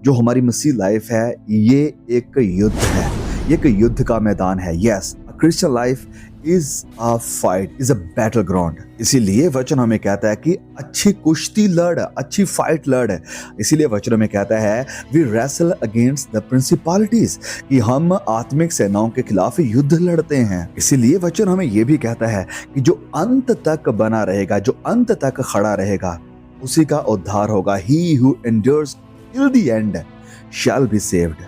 जो हमारी मसीह लाइफ है ये एक युद्ध है, ये एक युद्ध का मैदान है। Yes, Christian life is a fight, is a battle ground. इसीलिए वचन हमें कहता है कि अच्छी कुश्ती लड़, अच्छी फाइट लड़। इसीलिए वचन हमें कहता है वी रेसल अगेंस्ट द प्रिंसिपलिटीज, कि हम आत्मिक सेनाओं के खिलाफ युद्ध लड़ते हैं। इसीलिए वचन हमें यह भी कहता है कि जो अंत तक बना रहेगा, जो अंत तक खड़ा रहेगा, उसी का उद्धार होगा। He who endures till the and shall be saved.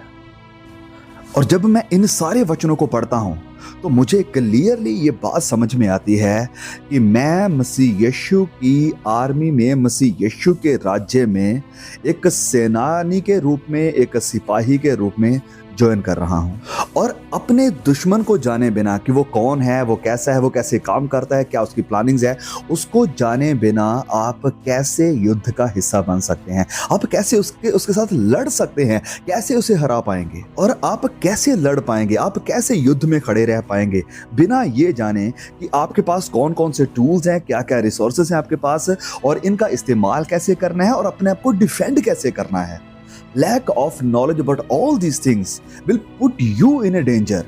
और जब मैं इन सारे वचनों को पढ़ता हूं तो मुझे क्लियरली ये बात समझ में आती है कि मैं मसीह यीशु की आर्मी में, मसीह यीशु के राज्य में एक सेनानी के रूप में, एक सिपाही के रूप में ज्वाइन कर रहा हूं। और अपने दुश्मन को जाने बिना कि वो कौन है, वो कैसा है, वो कैसे काम करता है, क्या उसकी प्लानिंग्स है, उसको जाने बिना आप कैसे युद्ध का हिस्सा बन सकते हैं, आप कैसे उसके साथ लड़ सकते हैं, कैसे उसे हरा पाएंगे, और आप कैसे लड़ पाएंगे, आप कैसे युद्ध में खड़े रह पाएंगे बिना ये जाने कि आपके पास कौन कौन से टूल्स हैं, क्या क्या रिसोर्सेस हैं आपके पास, और इनका इस्तेमाल कैसे करना है और अपने आप को डिफेंड कैसे करना है। Lack of knowledge about all these things will put you in a danger।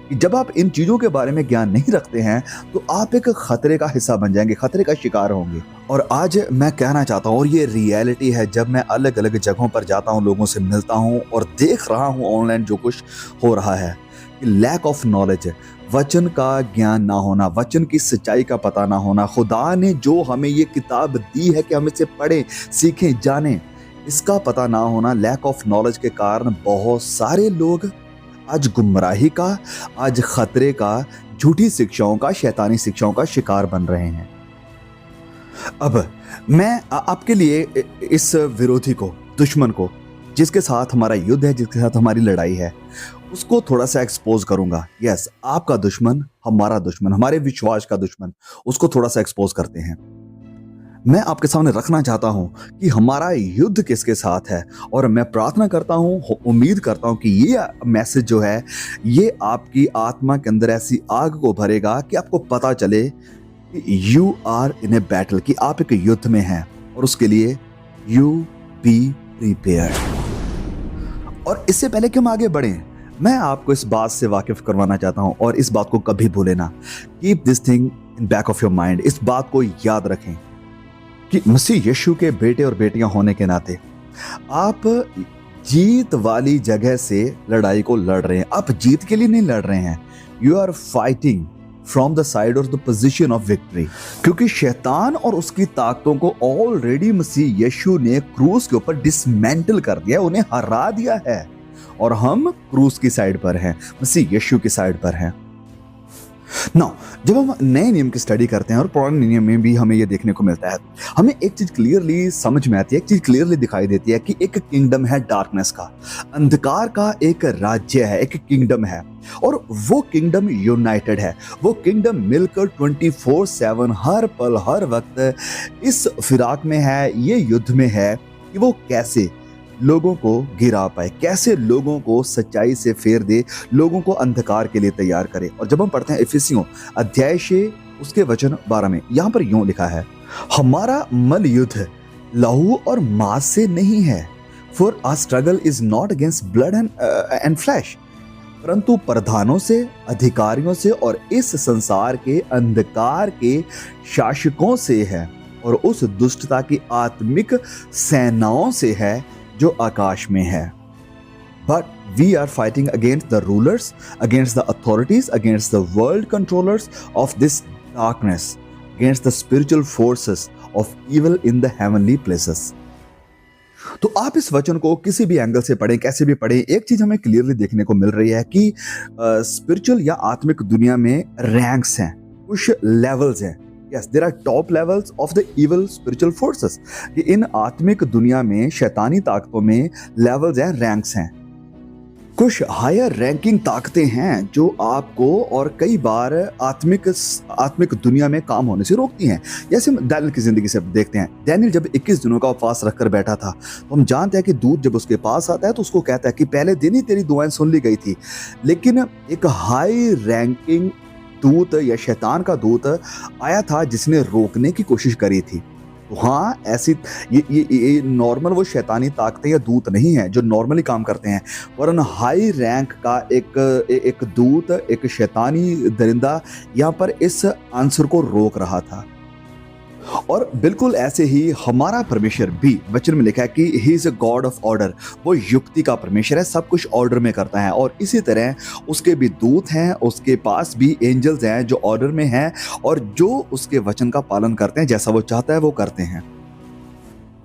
कि जब आप इन चीजों के बारे में ज्ञान नहीं रखते हैं तो आप एक खतरे का हिस्सा बन जाएंगे, खतरे का शिकार होंगे। और आज मैं कहना चाहता हूँ, और ये रियलिटी है, जब मैं अलग अलग जगहों पर जाता हूँ, लोगों से मिलता हूँ और देख रहा हूँ ऑनलाइन जो कुछ हो रहा है, कि लैक ऑफ नॉलेज, वचन का ज्ञान ना होना, वचन की सच्चाई का पता ना होना, खुदा ने जो हमें ये किताब दी है कि हम इसे पढ़ें, सीखें, जानें, इसका पता ना होना, लैक ऑफ नॉलेज के कारण बहुत सारे लोग आज गुमराही का, आज खतरे का, झूठी शिक्षाओं का, शैतानी शिक्षाओं का शिकार बन रहे हैं। अब मैं आपके लिए इस विरोधी को, दुश्मन को, जिसके साथ हमारा युद्ध है, जिसके साथ हमारी लड़ाई है, उसको थोड़ा सा एक्सपोज करूंगा। यस, आपका दुश्मन, हमारा दुश्मन, हमारे विश्वास का दुश्मन, उसको थोड़ा सा एक्सपोज करते हैं। मैं आपके सामने रखना चाहता हूं कि हमारा युद्ध किसके साथ है, और मैं प्रार्थना करता हूं, उम्मीद करता हूं कि ये मैसेज जो है ये आपकी आत्मा के अंदर ऐसी आग को भरेगा कि आपको पता चले कि you are in a battle, कि आप एक युद्ध में हैं, और उसके लिए यू बी प्रिपेयर्ड। और इससे पहले कि हम आगे बढ़ें, मैं आपको इस बात से वाकिफ करवाना चाहता हूं, और इस बात को कभी भूले ना। Keep this thing in back of your mind. इस बात को याद रखें कि मसीह यीशु के बेटे और बेटियां होने के नाते आप जीत वाली जगह से लड़ाई को लड़ रहे हैं। आप जीत के लिए नहीं लड़ रहे हैं, you are fighting from the side और द पोजीशन ऑफ विक्ट्री। क्योंकि शैतान और उसकी ताकतों को ऑलरेडी मसीह यीशु ने क्रूस के ऊपर डिसमेंटल कर दिया, उन्हें हरा दिया है, और हम क्रूस की साइड पर हैं, मसीह यीशु की साइड पर हैं। नाउ जब हम नए नियम की स्टडी करते हैं, और पुराने नियम में भी हमें ये देखने को मिलता है, हमें एक चीज क्लियरली समझ में आती है, एक चीज क्लियरली दिखाई देती है कि एक किंगडम है डार्कनेस का, अंधकार का एक राज्य है, एक किंगडम है, और वो किंगडम यूनाइटेड है। वो किंगडम मिलकर 24/7 हर पल हर वक्त इस फिराक में है, ये युद्ध में है कि वो कैसे लोगों को गिरा पाए, कैसे लोगों को सच्चाई से फेर दे, लोगों को अंधकार के लिए तैयार करे। और जब हम पढ़ते हैं इफिसियों अध्याय 6 उसके वचन 12 में, यहां पर यूं लिखा है, हमारा मल युद्ध लहू और मांस से नहीं है, for our struggle is not against blood and flesh, परंतु प्रधानों से, अधिकारियों से, और इस संसार के अंधकार के शासकों से है, और उस दुष्टता की आत्मिक सेनाओं से है जो आकाश में है। But we are fighting against the rulers, against the authorities, against the world controllers of this darkness, against the spiritual forces of evil in the heavenly places. तो आप इस वचन को किसी भी एंगल से पढ़ें, कैसे भी पढ़ें, एक चीज हमें क्लियरली देखने को मिल रही है कि स्पिरिचुअल या आत्मिक दुनिया में रैंक्स हैं, कुछ लेवल्स हैं। Yes, there are top levels of the evil spiritual forces। कि इन आत्मिक दुनिया में, शैतानी ताकतों में लेवल्स हैं, रैंक्स हैं। कुछ हायर रैंकिंग ताकतें हैं जो आपको और कई बार आत्मिक दुनिया में काम होने से रोकती हैं। जैसे हम डैनियल की जिंदगी से देखते हैं, डैनियल जब 21 दिनों का उपवास रखकर बैठा था, तो हम जानते हैं कि दूत जब उसके पास आता है तो उसको कहता है कि पहले दिन ही तेरी दुआएं सुन ली गई थी। लेकिन एक हाई रैंकिंग दूत या शैतान का दूत आया था जिसने रोकने की कोशिश करी थी। तो हाँ, ऐसी ये नॉर्मल वो शैतानी ताकतें या दूत नहीं हैं जो नॉर्मली काम करते हैं, वरन हाई रैंक का एक दूत, एक शैतानी दरिंदा यहाँ पर इस आंसर को रोक रहा था। और बिल्कुल ऐसे ही हमारा परमेश्वर भी वचन में लिखा है कि he is a God of order. वो युक्ति का परमेश्वर है, सब कुछ ऑर्डर में करता है। और इसी तरह उसके भी दूत हैं, उसके पास भी एंजल्स हैं जो ऑर्डर में हैं और जो उसके वचन का पालन करते हैं, जैसा वो चाहता है वो करते हैं।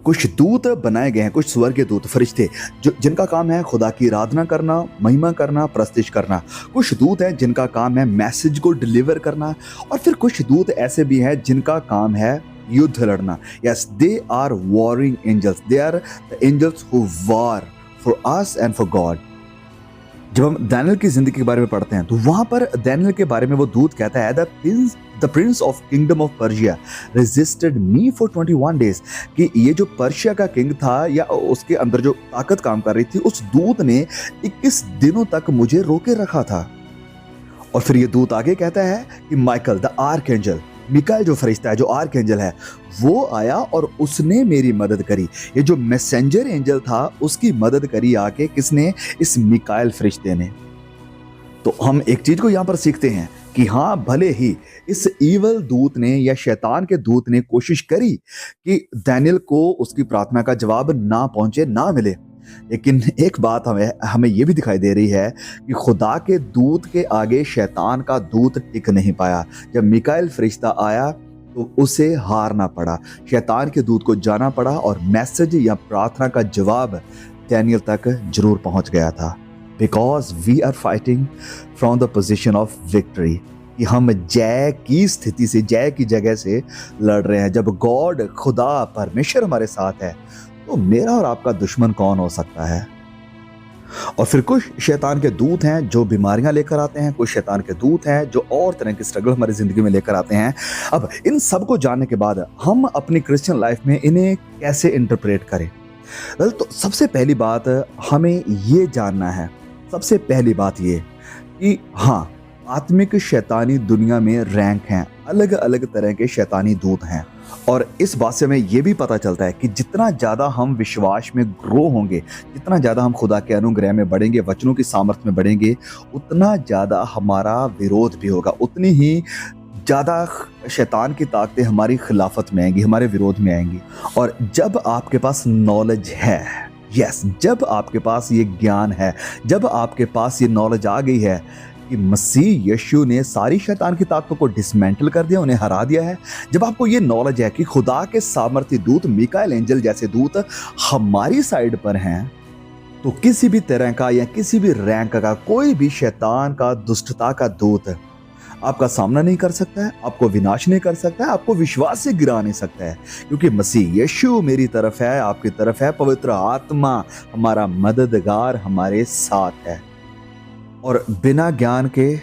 कुछ दूत बनाए गए हैं, कुछ स्वर्गीय दूत, फरिश्ते, जो जिनका काम है खुदा की आराधना करना, महिमा करना, प्रस्तिश करना। कुछ दूत हैं जिनका काम है मैसेज को डिलीवर करना। और फिर कुछ दूत ऐसे भी हैं जिनका काम है युद्ध लड़ना। Yes, they are warring angels, they are the angels who war for us and for God. जब हम दानियल की जिंदगी के बारे में पढ़ते हैं तो वहां पर दानियल के बारे में वो दूत कहता है, the Prince of kingdom of Persia resisted me for 21 days, कि ये जो पर्शिया का किंग था या उसके अंदर जो ताकत काम कर रही थी, उस दूत ने 21 दिनों तक मुझे रोके रखा था। और फिर ये दूत आगे कहता है कि माइकल द आर्कएंजल, मिकाएल जो फरिश्ता है, जो आर्कएंजल है, वो आया और उसने मेरी मदद करी। ये जो मैसेंजर एंजल था उसकी मदद करी आके किसने? इस मिकाएल फरिश्ते ने। तो हम एक चीज को यहां पर सीखते हैं कि हाँ, भले ही इस ईवल दूत ने या शैतान के दूत ने कोशिश करी कि दानियल को उसकी प्रार्थना का जवाब ना पहुंचे, ना मिले, लेकिन एक बात हमें यह भी दिखाई दे रही है कि खुदा के दूत के आगे शैतान का दूत टिक नहीं पाया। जब मिकाएल फरिश्ता आया तो उसे हारना पड़ा, शैतान के दूत को जाना पड़ा और मैसेज या प्रार्थना का जवाब दानियल तक जरूर पहुंच गया था। Because we are fighting from the position of victory, कि हम जय की स्थिति से, जय की जगह से लड़ रहे हैं। जब गॉड, खुदा, परमेश्वर हमारे साथ है तो मेरा और आपका दुश्मन कौन हो सकता है? और फिर कुछ शैतान के दूत हैं जो बीमारियां लेकर आते हैं, कुछ शैतान के दूत हैं जो और तरह की स्ट्रगल हमारी जिंदगी में लेकर आते हैं। अब इन सब को जानने के बाद हम अपनी क्रिश्चियन लाइफ में इन्हें कैसे इंटरप्रेट करें? तो सबसे पहली बात हमें ये जानना है, सबसे पहली बात ये कि हाँ, आत्मिक शैतानी दुनिया में रैंक हैं, अलग अलग तरह के शैतानी दूत हैं। और इस बात से हमें यह भी पता चलता है कि जितना ज़्यादा हम विश्वास में ग्रो होंगे, जितना ज़्यादा हम खुदा के अनुग्रह में बढ़ेंगे, वचनों की सामर्थ्य में बढ़ेंगे, उतना ज़्यादा हमारा विरोध भी होगा, उतनी ही ज़्यादा शैतान की ताकतें हमारी खिलाफत में आएंगी, हमारे विरोध में आएंगी। और जब आपके पास नॉलेज है, यस, जब आपके पास ये ज्ञान है, जब आपके पास ये नॉलेज आ गई है कि मसीह यीशु ने सारी शैतान की ताकतों को डिसमेंटल कर दिया, उन्हें हरा दिया है, जब आपको ये नॉलेज है कि खुदा के सामर्थी दूत, मिकाएल एंजल जैसे दूत हमारी साइड पर हैं, तो किसी भी तरह का या किसी भी रैंक का कोई भी शैतान का, दुष्टता का दूत आपका सामना नहीं कर सकता है, आपको विनाश नहीं कर सकता है, आपको विश्वास से गिरा नहीं सकता है, क्योंकि मसीह यीशु मेरी तरफ है, आपकी तरफ है, पवित्र आत्मा हमारा मददगार हमारे साथ है। और बिना ज्ञान के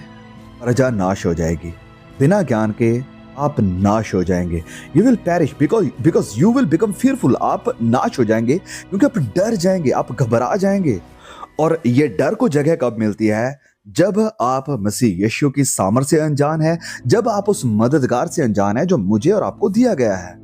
प्रजा नाश हो जाएगी, बिना ज्ञान के आप नाश हो जाएंगे। You will parish because you will become fearful, आप नाश हो जाएंगे क्योंकि आप डर जाएंगे, आप घबरा जाएंगे। और ये डर को जगह कब मिलती है? जब आप मसीह यीशु की सामर्थ्य से अनजान है, जब आप उस मददगार से अनजान है जो मुझे और आपको दिया गया है।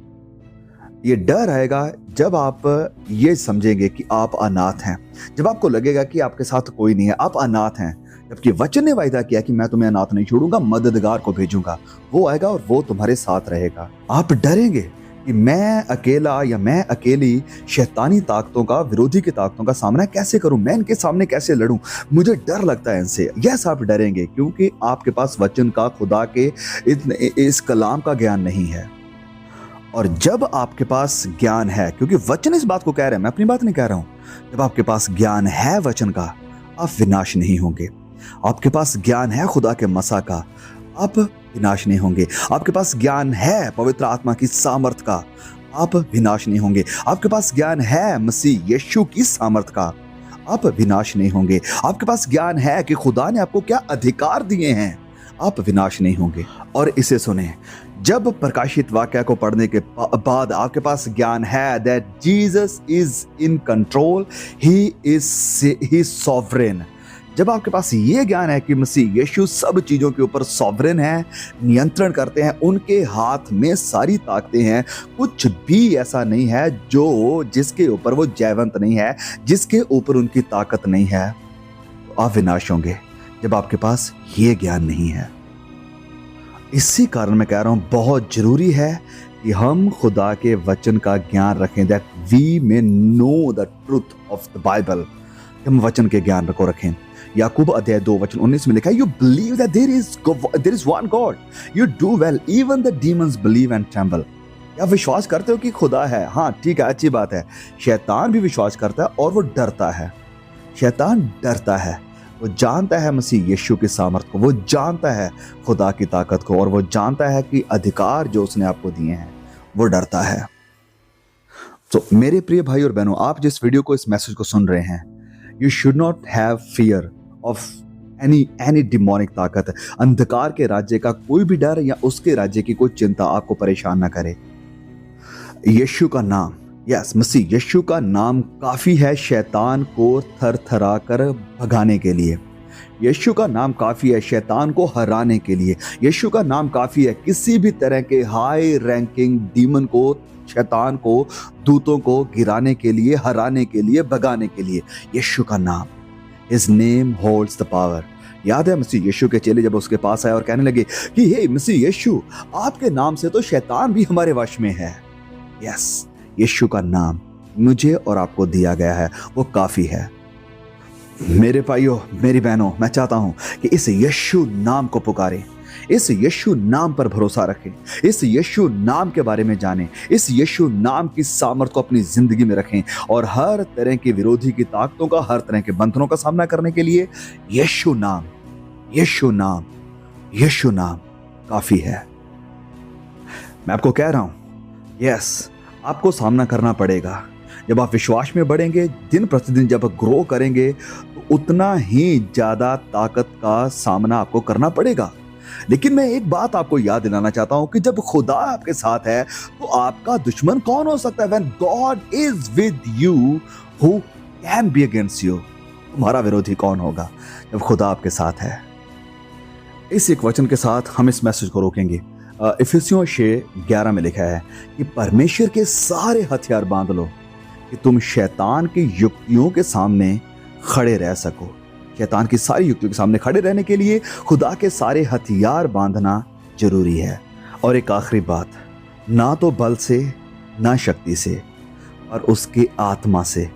ये डर आएगा जब आप ये समझेंगे कि आप अनाथ हैं, जब आपको लगेगा कि आपके साथ कोई नहीं है, आप अनाथ हैं, जबकि वचन ने वायदा किया कि मैं तुम्हें अनाथ नहीं छोड़ूंगा, मददगार को भेजूंगा, वो आएगा और वो तुम्हारे साथ रहेगा। आप डरेंगे कि मैं अकेला या मैं अकेली शैतानी ताकतों का, विरोधी की ताकतों का सामना कैसे करूं, मैं इनके सामने कैसे लड़ूं, मुझे डर लगता है इनसे। यस, आप डरेंगे क्योंकि आपके पास वचन का, खुदा के इस कलाम का ज्ञान नहीं है। और जब आपके पास ज्ञान है, क्योंकि वचन इस बात को कह रहे हैं, मैं अपनी बात नहीं कह रहा हूं, जब आपके पास ज्ञान है वचन का, आप विनाश नहीं होंगे। आपके पास ज्ञान है खुदा के मसा का, आप विनाश नहीं होंगे। आपके पास ज्ञान है पवित्र आत्मा की सामर्थ का, आप विनाश नहीं होंगे। आपके पास ज्ञान है मसीह यीशु की सामर्थ का, आप विनाश नहीं होंगे। आपके पास ज्ञान है कि खुदा ने आपको क्या अधिकार दिए हैं, आप विनाश नहीं होंगे। और इसे सुने, जब प्रकाशित वाक्य को पढ़ने के बाद आपके पास ज्ञान है that Jesus is in control, he is sovereign, जब आपके पास ये ज्ञान है कि मसीह यीशु सब चीज़ों के ऊपर सॉवरेन है, नियंत्रण करते हैं, उनके हाथ में सारी ताकतें हैं, कुछ भी ऐसा नहीं है जिसके ऊपर वो जयवंत नहीं है, जिसके ऊपर उनकी ताकत नहीं है, तो आप विनाश होंगे जब आपके पास ये ज्ञान नहीं है। इसी कारण मैं कह रहा हूं बहुत जरूरी है कि हम खुदा के वचन का ज्ञान रखें, that we may know the truth of the Bible. हम वचन के ज्ञान को रखें। याकूब अध्याय 2 वचन 19 में लिखा है, you believe that there is one God, you do well, even the demons believe and tremble. क्या विश्वास करते हो कि खुदा है? हाँ ठीक है, अच्छी बात है। शैतान भी विश्वास करता है और वो डरता है। शैतान डरता है, वो जानता है मसीह यीशु की सामर्थ को, वो जानता है खुदा की ताकत को, और वो जानता है कि अधिकार जो उसने आपको दिए हैं, वो डरता है। तो मेरे प्रिय भाई और बहनों, आप जिस वीडियो को, इस मैसेज को सुन रहे हैं, you should not have fear of any demonic ताकत। अंधकार के राज्य का कोई भी डर या उसके राज्य की कोई चिंता आपको परेशान ना करे। यीशु का नाम, यस, मसीह यीशु का नाम काफी है शैतान को थरथरा कर भगाने के लिए। यीशु का नाम काफी है शैतान को हराने के लिए। यीशु का नाम काफी है किसी भी तरह के हाई रैंकिंग डीमन को, शैतान को, दूतों को गिराने के लिए, हराने के लिए, भगाने के लिए। यीशु का नाम, His name holds the power। याद है मसीह यीशु के चेले जब उसके पास आए और कहने लगे कि हे मसीह यीशु, आपके नाम से तो शैतान भी हमारे वश में है। यस, यीशु का नाम मुझे और आपको दिया गया है, वो काफी है। मेरे भाइयों, मेरी बहनों, मैं चाहता हूं कि इस यीशु नाम को पुकारें, इस यीशु नाम पर भरोसा रखें, इस यीशु नाम के बारे में जानें, इस यीशु नाम की सामर्थ को अपनी जिंदगी में रखें, और हर तरह की विरोधी की ताकतों का, हर तरह के बंधनों का सामना करने के लिए यीशु नाम, यीशु नाम, यीशु नाम काफी है। मैं आपको कह रहा हूं, यस, आपको सामना करना पड़ेगा। जब आप विश्वास में बढ़ेंगे, दिन प्रतिदिन जब ग्रो करेंगे, तो उतना ही ज्यादा ताकत का सामना आपको करना पड़ेगा। लेकिन मैं एक बात आपको याद दिलाना चाहता हूं कि जब खुदा आपके साथ है, तो आपका दुश्मन कौन हो सकता है? When God is with you, who can be against you? तुम्हारा विरोधी कौन होगा जब खुदा आपके साथ है? इस एक वचन के साथ हम इस मैसेज को रोकेंगे। इफिसियों 6:11 में लिखा है कि परमेश्वर के सारे हथियार बांध लो कि तुम शैतान की युक्तियों के सामने खड़े रह सको। शैतान की सारी युक्तियों के सामने खड़े रहने के लिए खुदा के सारे हथियार बांधना जरूरी है। और एक आखिरी बात, ना तो बल से, ना शक्ति से, और उसके आत्मा से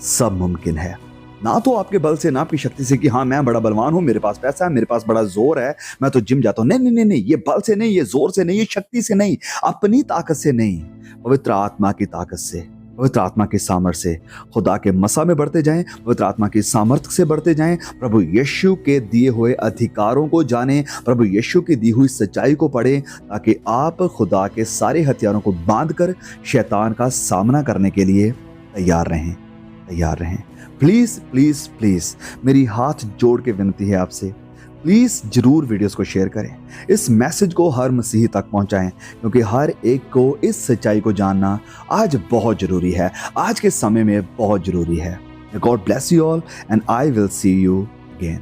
सब मुमकिन है। ना तो आपके बल से, ना आपकी शक्ति से कि हाँ मैं बड़ा बलवान हूं, मेरे पास पैसा है, मेरे पास बड़ा जोर है, मैं तो जिम जाता हूं। नहीं नहीं नहीं, ये बल से नहीं, ये जोर से नहीं, ये शक्ति से नहीं, अपनी ताकत से नहीं, पवित्र आत्मा की ताकत से, पवित्र आत्मा की सामर्थ से खुदा के मसा में बढ़ते जाएं, पवित्र आत्मा की सामर्थ से बढ़ते जाएं, प्रभु यीशु के दिए हुए अधिकारों को जानें, प्रभु यीशु की दी हुई सच्चाई को पढ़ें, ताकि आप खुदा के सारे हथियारों को बांधकर शैतान का सामना करने के लिए तैयार रहें, तैयार रहें। प्लीज प्लीज प्लीज मेरी हाथ जोड़ के विनती है आपसे, प्लीज जरूर वीडियोस को शेयर करें, इस मैसेज को हर मसीही तक पहुंचाएं, क्योंकि हर एक को इस सच्चाई को जानना आज बहुत जरूरी है, आज के समय में बहुत जरूरी है। God bless you all and I will see you again.